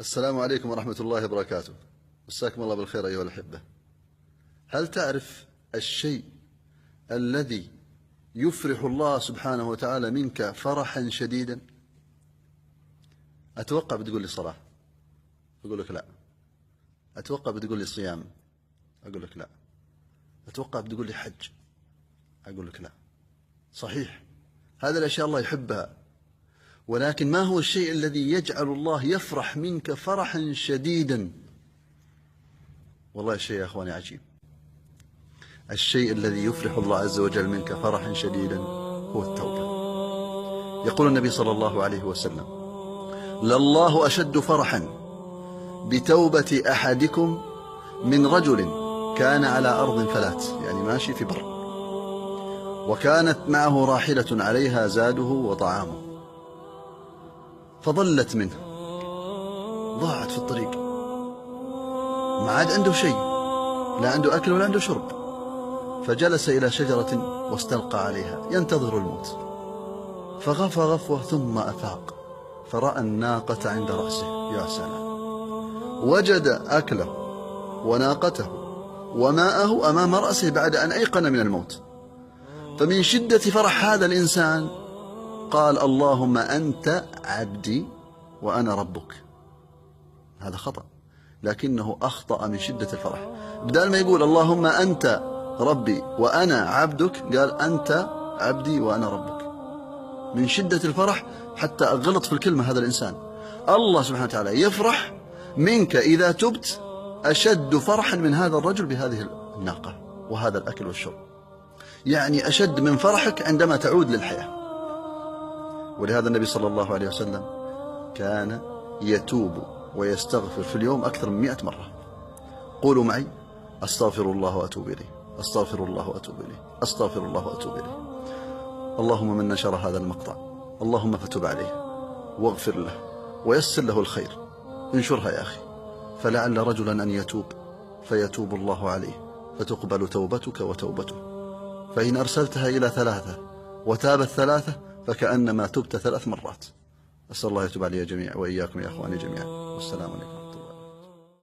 السلام عليكم ورحمة الله وبركاته. مساكم الله بالخير أيها الأحبة. هل تعرف الشيء الذي يفرح الله سبحانه وتعالى منك فرحا شديدا؟ أتوقع بتقول لي صلاة، أقول لك لا. أتوقع بتقول لي صيام، أقول لك لا. أتوقع بتقول لي حج، أقول لك لا. صحيح، هذه الأشياء الله يحبها، ولكن ما هو الشيء الذي يجعل الله يفرح منك فرحا شديدا؟ والله الشيء يا أخواني عجيب. الشيء الذي يفرح الله عز وجل منك فرحا شديدا هو التوبة. يقول النبي صلى الله عليه وسلم: لله أشد فرحا بتوبة أحدكم من رجل كان على أرض فلات، يعني ماشي في بر، وكانت معه راحلة عليها زاده وطعامه، فضلت منه، ضاعت في الطريق، ما عاد عنده شيء، لا عنده أكل ولا عنده شرب، فجلس إلى شجرة واستلقى عليها ينتظر الموت، فغفى غفوة ثم أفاق فرأى الناقة عند رأسه. يا سلام، وجد أكله وناقته وماءه أمام رأسه بعد أن أيقن من الموت. فمن شدة فرح هذا الإنسان قال: اللهم أنت عبدي وأنا ربك. هذا خطأ، لكنه أخطأ من شدة الفرح. بدل ما يقول اللهم أنت ربي وأنا عبدك، قال أنت عبدي وأنا ربك. من شدة الفرح حتى غلط في الكلمة هذا الإنسان. الله سبحانه وتعالى يفرح منك إذا تبت أشد فرحا من هذا الرجل بهذه الناقة وهذا الأكل والشرب، يعني أشد من فرحك عندما تعود للحياة. ولهذا النبي صلى الله عليه وسلم كان يتوب ويستغفر في اليوم أكثر من 100 مرة. قولوا معي: أستغفر الله وأتوب إليه، أستغفر الله وأتوب إليه، أستغفر الله وأتوب إليه. اللهم من نشر هذا المقطع اللهم فتب عليه واغفر له ويسر له الخير. انشرها يا أخي، فلعل رجلا أن يتوب فيتوب الله عليه فتقبل توبتك وتوبته. فإن أرسلتها إلى 3 وتابت 3 فكأنما تبت 3 مرات. أسأل الله يتوب علي جميعا وإياكم يا أخواني جميعا، والسلام عليكم.